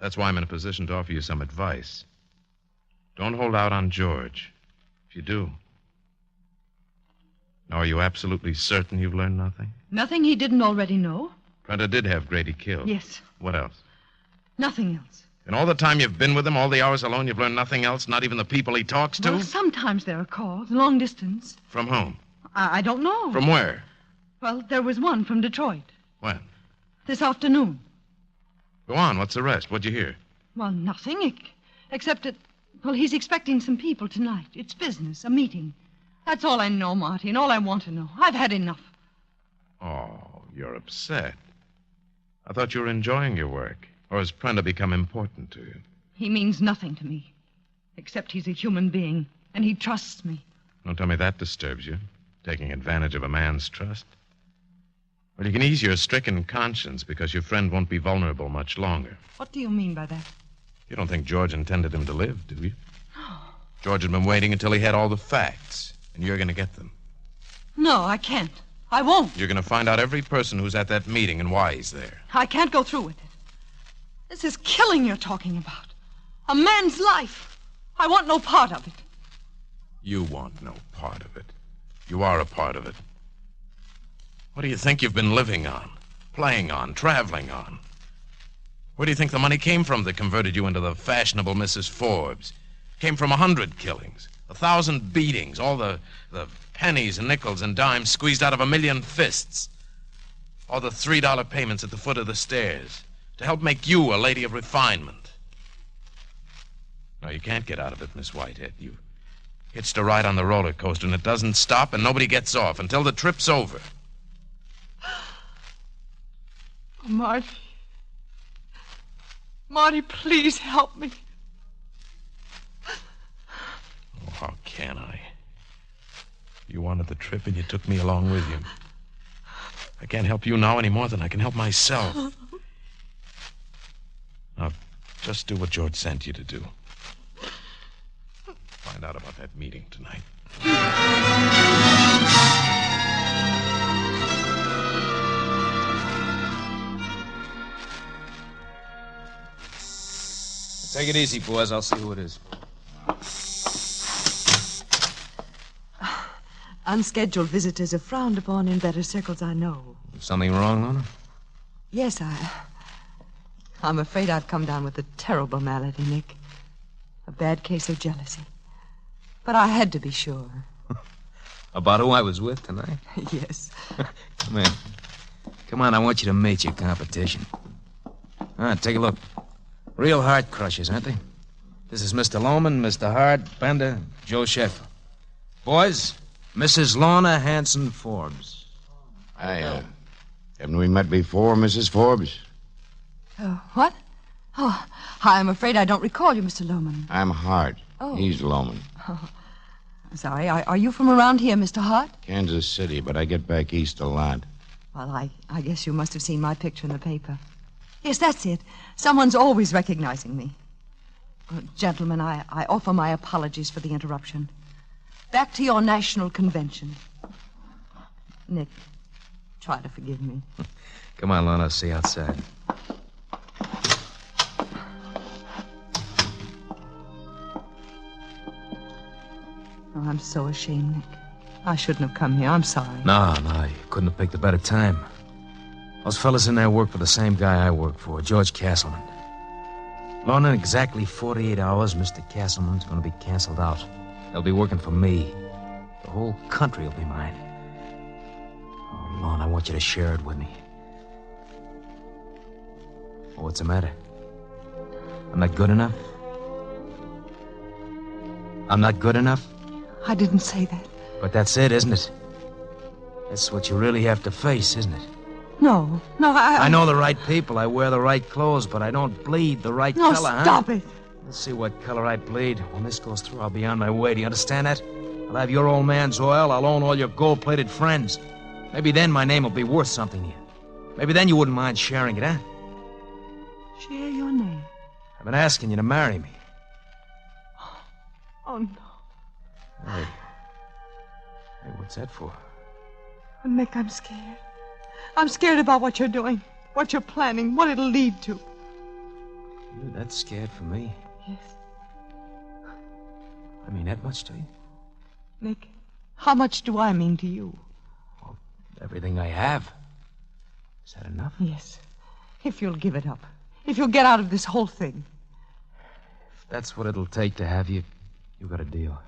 That's why I'm in a position to offer you some advice. Don't hold out on George. If you do. Now, are you absolutely certain you've learned nothing? Nothing he didn't already know? Prenter did have Grady killed. Yes. What else? Nothing else. In all the time you've been with him, all the hours alone, you've learned nothing else? Not even the people he talks to? Well, sometimes there are calls, long distance. From whom? I don't know. From where? Well, there was one from Detroit. When? This afternoon. Go on. What's the rest? What'd you hear? Well, nothing, except that, well, he's expecting some people tonight. It's business, a meeting. That's all I know, Marty, and all I want to know. I've had enough. Oh, you're upset. I thought you were enjoying your work. Or has Prenter become important to you? He means nothing to me, except he's a human being, and he trusts me. Don't tell me that disturbs you, taking advantage of a man's trust. Well, you can ease your stricken conscience because your friend won't be vulnerable much longer. What do you mean by that? You don't think George intended him to live, do you? George had been waiting until he had all the facts, and you're going to get them. No, I can't. I won't. You're going to find out every person who's at that meeting and why he's there. I can't go through with it. This is killing you're talking about. A man's life. I want no part of it. You want no part of it. You are a part of it. What do you think you've been living on, playing on, traveling on? Where do you think the money came from that converted you into the fashionable Mrs. Forbes? Came from 100 killings, 1,000 beatings, all the pennies and nickels and dimes squeezed out of 1,000,000 fists. All the $3 payments at the foot of the stairs to help make you a lady of refinement. No, you can't get out of it, Miss Whitehead. You hitched a ride on the roller coaster, and it doesn't stop, and nobody gets off until the trip's over. Oh, Marty. Marty, please help me. Oh, how can I? You wanted the trip, and you took me along with you. I can't help you now any more than I can help myself. Now, just do what George sent you to do. Find out about that meeting tonight. Take it easy, boys. I'll see who it is. Unscheduled visitors are frowned upon in better circles, I know. Something wrong, Lona? Yes, I'm afraid I've come down with a terrible malady, Nick. A bad case of jealousy. But I had to be sure. About who I was with tonight? Yes. Come in. Come on, I want you to meet your competition. Take a look. Real heart crushers, aren't they? This is Mr. Lohman, Mr. Hart, Bender, Joe Sheffer. Boys, Mrs. Lorna Hanson Forbes. Haven't we met before, Mrs. Forbes? What? Oh, I'm afraid I don't recall you, Mr. Lohman. I'm Hart. Oh. He's Lohman. Oh, I'm sorry. Are you from around here, Mr. Hart? Kansas City, but I get back east a lot. Well, I guess you must have seen my picture in the paper. Yes, that's it. Someone's always recognizing me. Gentlemen, I offer my apologies for the interruption. Back to your national convention. Nick, try to forgive me. Come on, Lorna, see you outside. Oh, I'm so ashamed, Nick. I shouldn't have come here. I'm sorry. No, you couldn't have picked a better time. Those fellas in there work for the same guy I work for, George Castleman. Lorna, in exactly 48 hours, Mr. Castleman's going to be canceled out. They'll be working for me. The whole country will be mine. Oh, Lorna, I want you to share it with me. Oh, what's the matter? I'm not good enough? I'm not good enough? I didn't say that. But that's it, isn't it? That's what you really have to face, isn't it? No, I know the right people. I wear the right clothes, but I don't bleed the right color, huh? No, stop it. Let's see what color I bleed. When this goes through, I'll be on my way. Do you understand that? I'll have your old man's oil. I'll own all your gold-plated friends. Maybe then my name will be worth something to you. Maybe then you wouldn't mind sharing it, huh? Share your name? I've been asking you to marry me. Oh, no. Hey, what's that for? Oh, Nick, I'm scared. I'm scared about what you're doing, what you're planning, what it'll lead to. You're that scared for me? Yes. I mean that much to you? Nick, how much do I mean to you? Well, everything I have. Is that enough? Yes. If you'll give it up. If you'll get out of this whole thing. If that's what it'll take to have you, you got a deal.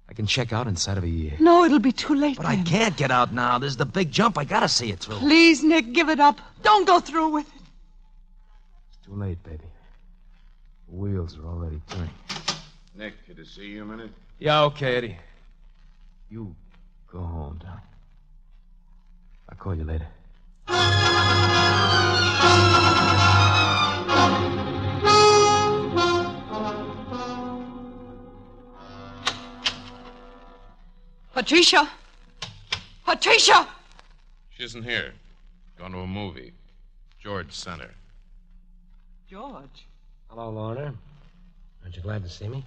I can check out inside of a year. No, it'll be too late. But then. I can't get out now. This is the big jump. I gotta see it through. Please, Nick, give it up. Don't go through with it. It's too late, baby. The wheels are already turning. Nick, could I see you a minute? Yeah, okay, Eddie. You go home, darling. I'll call you later. Patricia! Patricia! She isn't here. Gone to a movie. George sent her. George? Hello, Lorna. Aren't you glad to see me?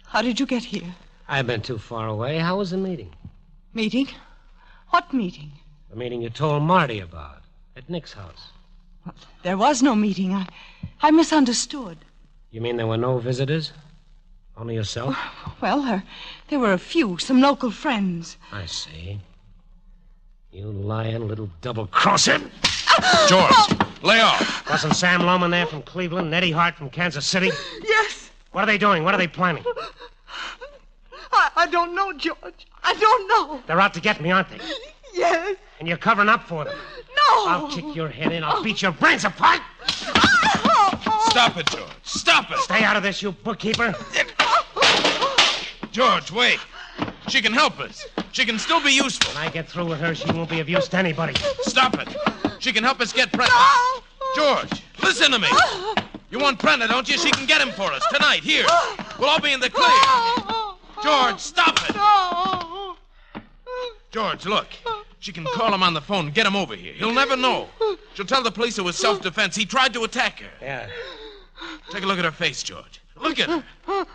How did you get here? I've been too far away. How was the meeting? Meeting? What meeting? The meeting you told Marty about at Nick's house. There was no meeting. I misunderstood. You mean there were no visitors? Only yourself? Well, there were a few, some local friends. I see. You lying little double-crosser. George, lay off. Wasn't Sam Loman there from Cleveland and Eddie Hart from Kansas City? Yes. What are they doing? What are they planning? I don't know, George. I don't know. They're out to get me, aren't they? Yes. And you're covering up for them. No. I'll kick your head in. I'll beat your brains apart. Stop it, George. Stop it. Stay out of this, you bookkeeper. George, wait. She can help us. She can still be useful. When I get through with her, she won't be of use to anybody. Stop it. She can help us get Prenta. George, listen to me. You want Prenta, don't you? She can get him for us tonight, here. We'll all be in the clear. George, stop it. George, look. She can call him on the phone and get him over here. He'll never know. She'll tell the police it was self-defense. He tried to attack her. Yeah. Take a look at her face, George. Look at her.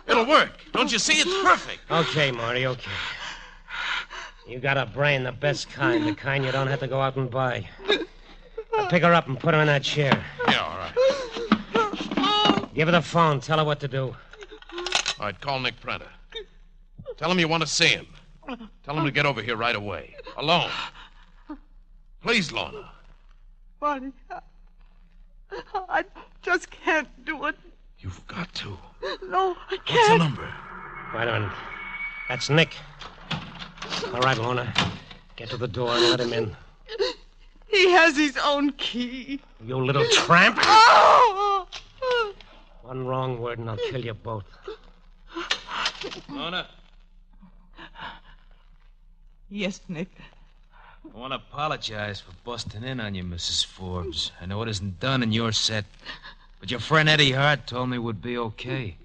It'll work. Don't you see? It's perfect. Okay, Marty, okay. You got a brain, the best kind, the kind you don't have to go out and buy. Now pick her up and put her in that chair. Yeah, all right. Give her the phone. Tell her what to do. All right, call Nick Prenta. Tell him you want to see him. Tell him to get over here right away. Alone. Please, Lorna. Marty, I just can't do it. You've got to. No, I can't. What's the number? Right on. That's Nick. All right, Lorna. Get to the door and let him in. He has his own key. You little tramp. Oh! One wrong word and I'll kill you both. Lorna, Yes, Nick. I want to apologize for busting in on you, Mrs. Forbes. I know it isn't done in your set, but your friend Eddie Hart told me it would be okay.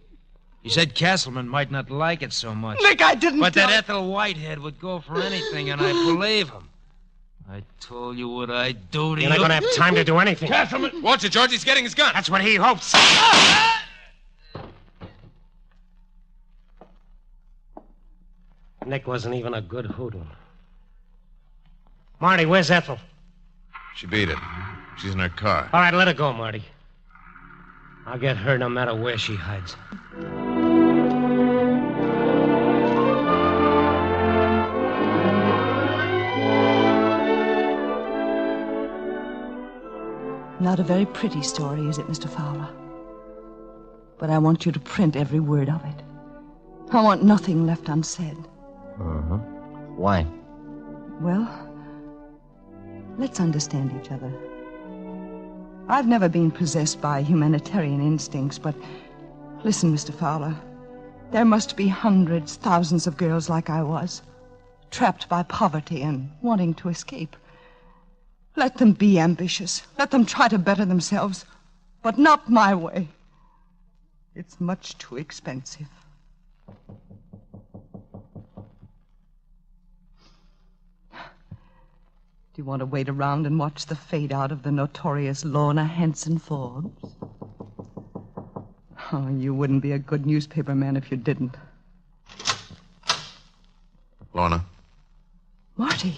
He said Castleman might not like it so much. Nick, I didn't But tell... that Ethel Whitehead would go for anything, and I believe him. I told you what I'd do to you. You're not going to have time to do anything. Castleman! Watch it, George. He's getting his gun. That's what he hopes. Nick wasn't even a good hoodlum. Marty, where's Ethel? She beat it. She's in her car. All right, let her go, Marty. I'll get her no matter where she hides. Not a very pretty story, is it, Mr. Fowler? But I want you to print every word of it. I want nothing left unsaid. Uh-huh. Why? Well, let's understand each other. I've never been possessed by humanitarian instincts, but listen, Mr. Fowler. There must be hundreds, thousands of girls like I was, trapped by poverty and wanting to escape. Let them be ambitious. Let them try to better themselves, but not my way. It's much too expensive. Do you want to wait around and watch the fade out of the notorious Lorna Hanson Forbes? Oh, you wouldn't be a good newspaperman if you didn't. Lorna, Marty.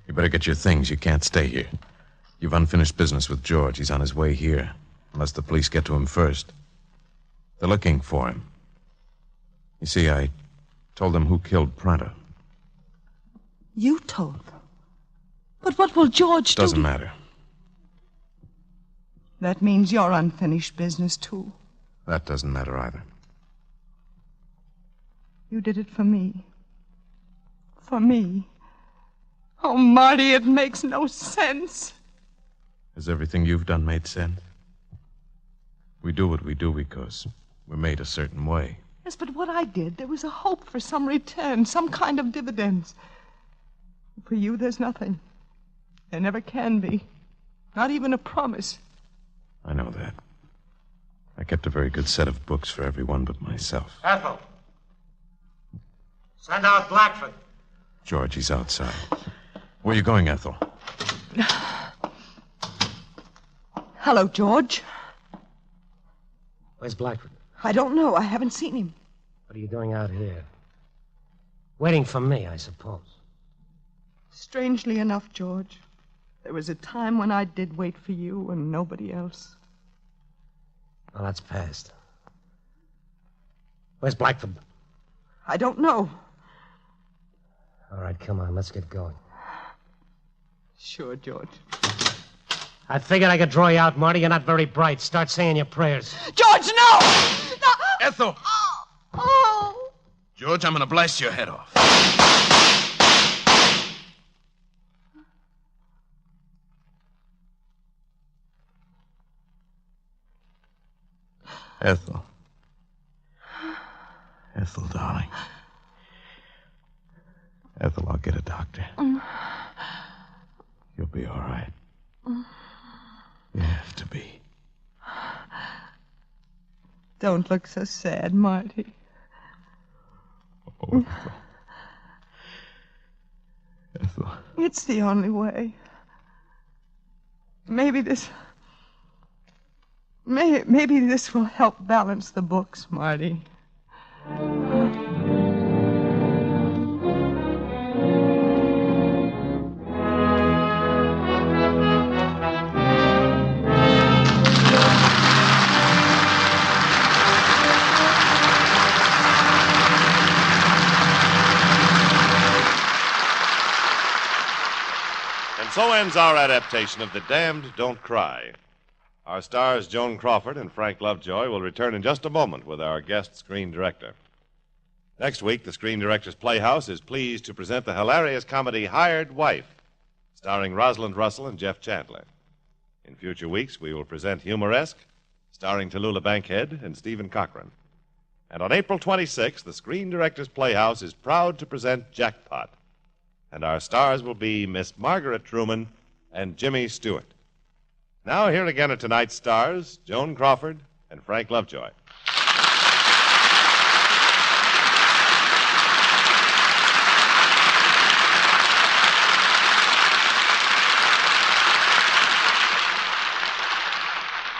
you better get your things. You can't stay here. You've unfinished business with George. He's on his way here, unless the police get to him first. They're looking for him. You see, I told them who killed Prenta. You told them? But what will George do? Doesn't matter. That means your unfinished business, too. That doesn't matter either. You did it for me. For me. Oh, Marty, it makes no sense. Has everything you've done made sense? We do what we do because we're made a certain way. Yes, but what I did, there was a hope for some return, some kind of dividends. For you, there's nothing. There never can be. Not even a promise. I know that. I kept a very good set of books for everyone but myself. Ethel. Send out Blackford. George, he's outside. Where are you going, Ethel? Hello, George. Where's Blackford? I don't know. I haven't seen him. What are you doing out here? Waiting for me, I suppose. Strangely enough, George, there was a time when I did wait for you and nobody else. Well, that's past. Where's Blackford? I don't know. All right, come on, let's get going. Sure, George. I figured I could draw you out, Marty. You're not very bright. Start saying your prayers. George, no! No! Ethel! Oh! George, I'm going to blast your head off. Ethel. Ethel, darling. Ethel, I'll get a doctor. You'll be all right. You have to be. Don't look so sad, Marty. Oh, Ethel. Ethel. It's the only way. Maybe this will help balance the books, Marty. And so ends our adaptation of The Damned Don't Cry. Our stars, Joan Crawford and Frank Lovejoy, will return in just a moment with our guest screen director. Next week, the Screen Directors Playhouse is pleased to present the hilarious comedy Hired Wife, starring Rosalind Russell and Jeff Chandler. In future weeks, we will present Humoresque, starring Tallulah Bankhead and Stephen Cochran. And on April 26th, the Screen Directors Playhouse is proud to present Jackpot. And our stars will be Miss Margaret Truman and Jimmy Stewart. Now, here again are tonight's stars, Joan Crawford and Frank Lovejoy.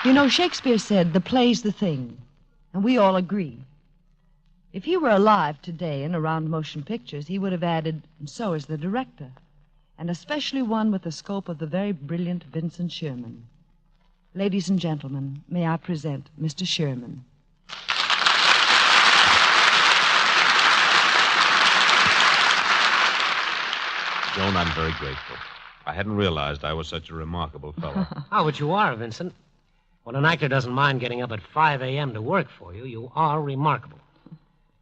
You know, Shakespeare said, the play's the thing, and we all agree. If he were alive today and around motion pictures, he would have added, and so is the director, and especially one with the scope of the very brilliant Vincent Sherman. Ladies and gentlemen, may I present Mr. Sherman. Joan, I'm very grateful. I hadn't realized I was such a remarkable fellow. Oh, but you are, Vincent. When an actor doesn't mind getting up at 5 a.m. to work for you, you are remarkable.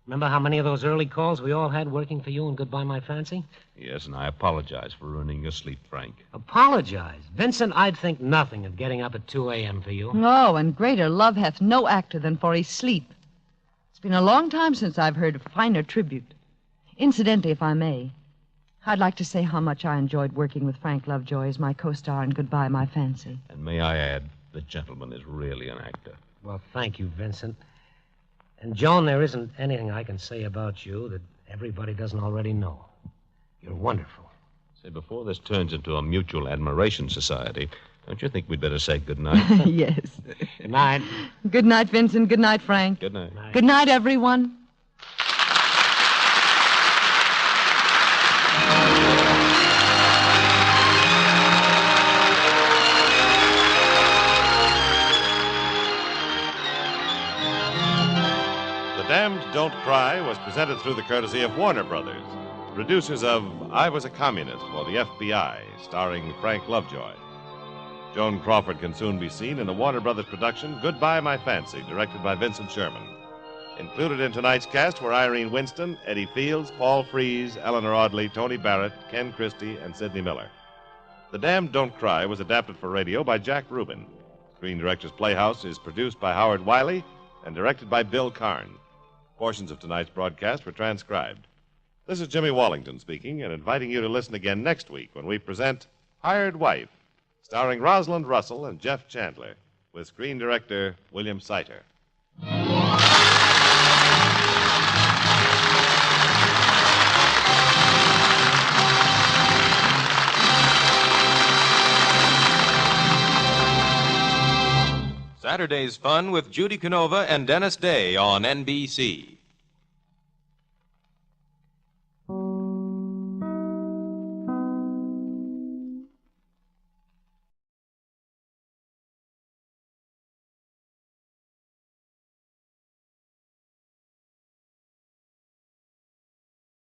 Remember how many of those early calls we all had working for you in Goodbye, My Fancy? Yes, and I apologize for ruining your sleep, Frank. Apologize? Vincent, I'd think nothing of getting up at 2 a.m. for you. Oh, and greater love hath no actor than for his sleep. It's been a long time since I've heard a finer tribute. Incidentally, if I may, I'd like to say how much I enjoyed working with Frank Lovejoy as my co-star in Goodbye, My Fancy. And may I add, the gentleman is really an actor. Well, thank you, Vincent. And, Joan, there isn't anything I can say about you that everybody doesn't already know. You're wonderful. Say, before this turns into a mutual admiration society, don't you think we'd better say good night? Yes. Good night. Good night, Vincent. Good night, Frank. Good night. Good night, everyone. Damned Don't Cry was presented through the courtesy of Warner Brothers, producers of I Was a Communist for the FBI, starring Frank Lovejoy. Joan Crawford can soon be seen in the Warner Brothers production Goodbye, My Fancy, directed by Vincent Sherman. Included in tonight's cast were Irene Winston, Eddie Fields, Paul Frees, Eleanor Audley, Tony Barrett, Ken Christie, and Sidney Miller. The Damned Don't Cry was adapted for radio by Jack Rubin. Screen Directors Playhouse is produced by Howard Wiley and directed by Bill Karn. Portions of tonight's broadcast were transcribed. This is Jimmy Wallington speaking and inviting you to listen again next week when we present Hired Wife, starring Rosalind Russell and Jeff Chandler, with screen director William Seiter. Saturday's fun with Judy Canova and Dennis Day on NBC.